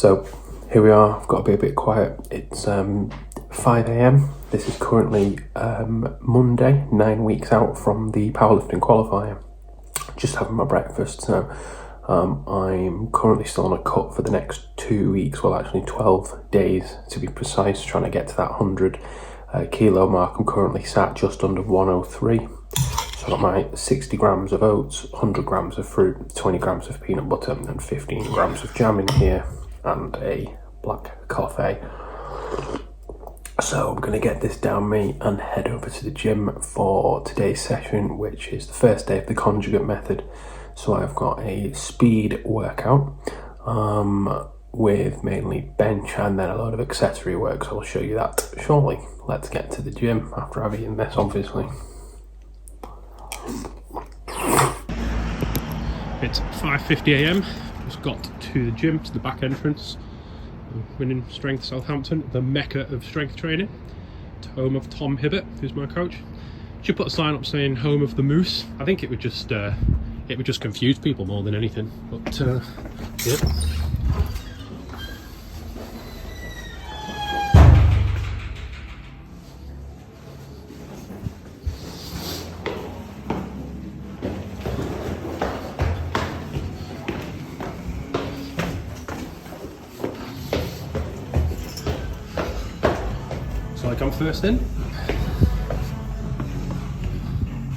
So here we are. I've got to be a bit quiet. It's 5 a.m. This is currently Monday, 9 weeks out from the powerlifting qualifier. Just having my breakfast. So I'm currently still on a cut for the next 2 weeks, well actually 12 days to be precise, trying to get to that 100 kilo mark. I'm currently sat just under 103. So I've got my 60 grams of oats, 100 grams of fruit, 20 grams of peanut butter and 15 grams of jam in here, and a black coffee. So I'm going to get this down me and head over to the gym for today's session, which is the first day of the conjugate method. So I've got a speed workout with mainly bench and then a load of accessory work. So I'll show you that shortly. Let's get to the gym after I've eaten this, obviously. It's 5:50 a.m. Just got to the gym, to the back entrance. Winning Strength Southampton, the mecca of strength training. It's home of Tom Hibbert, who's my coach. Should put a sign up saying home of the moose. I think it would just confuse people more than anything. But yeah. So like I'm first in.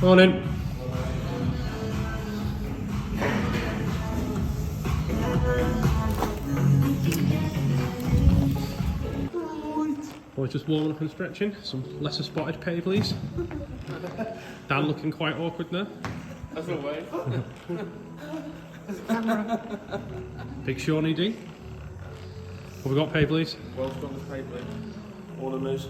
Morning. Boys just warming up and stretching. Some lesser spotted Pavleys. Dan looking quite awkward now. That's no way. Big Shawnee D. What we got, Pavleys? World's strongest Pavley. All of those.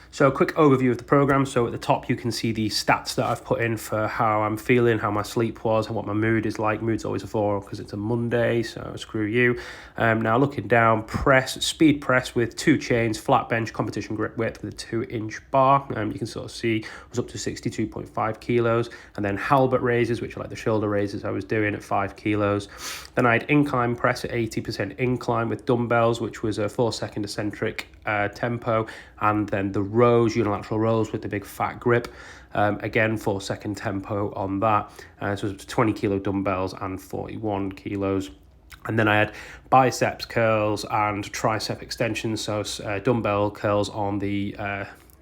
So a quick overview of the program. So at the top, you can see the stats that I've put in for how I'm feeling, how my sleep was, and what my mood is like. Mood's always a 4 because it's a Monday, so screw you. Now looking down, speed press with 2 chains, flat bench, competition grip width with a 2-inch bar. You can sort of see was up to 62.5 kilos. And then halbert raises, which are like the shoulder raises I was doing at 5 kilos. Then I had incline press at 80% incline with dumbbells, which was a 4-second eccentric tempo, and then the rows, unilateral rows with the big fat grip, again 4-second tempo on that. So it was 20 kilo dumbbells and 41 kilos. And then I had biceps curls and tricep extensions, so dumbbell curls on the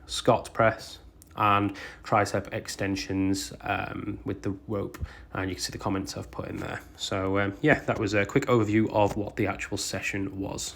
Scott press and tricep extensions with the rope, and you can see the comments I've put in there. So yeah, that was a quick overview of what the actual session was.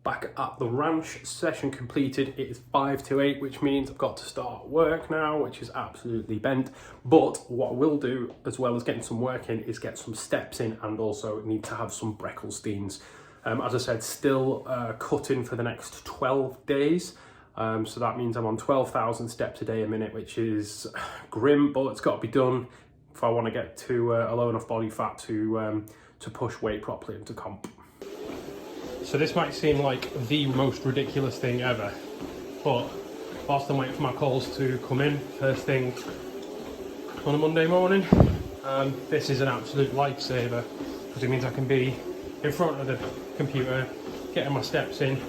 Back at the ranch, session completed. It is 5 to 8, which means I've got to start work now, which is absolutely bent. But what I will do, as well as getting some work in, is get some steps in, and also need to have some Breckelsteins. As I said, still cutting for the next 12 days. So that means I'm on 12,000 steps a day a minute, which is grim, but it's got to be done if I want to get to a low enough body fat to push weight properly into comp. So this might seem like the most ridiculous thing ever, but whilst I'm waiting for my calls to come in first thing on a Monday morning, this is an absolute lifesaver, because it means I can be in front of the computer, getting my steps in,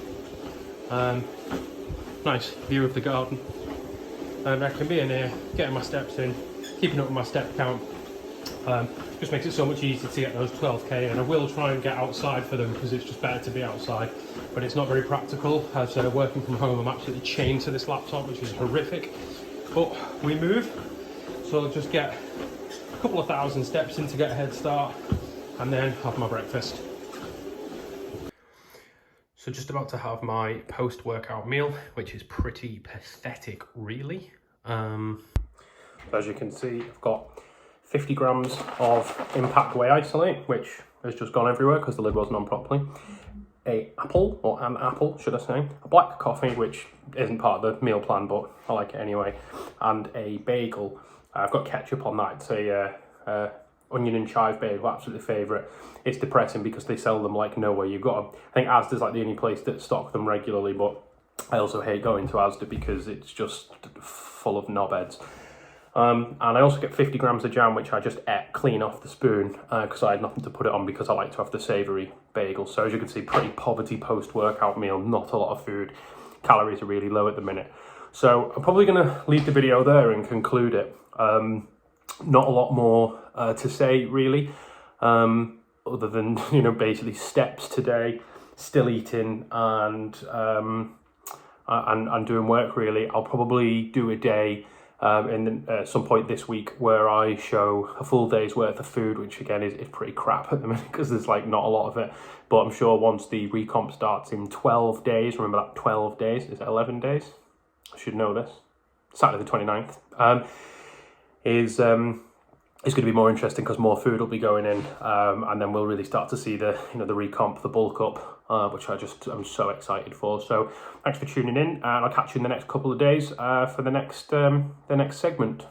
nice view of the garden, and I can be in here, getting my steps in, keeping up with my step count. Just makes it so much easier to get those 12k, and I will try and get outside for them because it's just better to be outside, but it's not very practical. As working from home, I'm absolutely chained to this laptop, which is horrific, but we move. So I'll just get a couple of thousand steps in to get a head start, and then have my breakfast. So just about to have my post-workout meal, which is pretty pathetic, really. As you can see, I've got 50 grams of Impact Whey Isolate, which has just gone everywhere because the lid wasn't on properly. An apple, should I say. A black coffee, which isn't part of the meal plan, but I like it anyway. And a bagel. I've got ketchup on that. It's a onion and chive bagel, absolutely favourite. It's depressing because they sell them like nowhere. You've got to, I think Asda's like the only place that stock them regularly, but I also hate going to Asda because it's just full of knobheads. And I also get 50 grams of jam, which I just ate clean off the spoon because I had nothing to put it on, because I like to have the savoury bagel. So as you can see, pretty poverty post-workout meal, not a lot of food. Calories are really low at the minute. So I'm probably going to leave the video there and conclude it. Not a lot more to say, really, other than, basically steps today, still eating, and doing work, really. I'll probably do a day at some point this week where I show a full day's worth of food, which again is pretty crap at the minute because there's like not a lot of it. But I'm sure once the recomp starts in 12 days, remember that 12 days, is it 11 days? I should know this. Saturday the 29th. Is going to be more interesting because more food will be going in, and then we'll really start to see the the recomp, the bulk up, which I'm so excited for. So thanks for tuning in, and I'll catch you in the next couple of days for the next segment.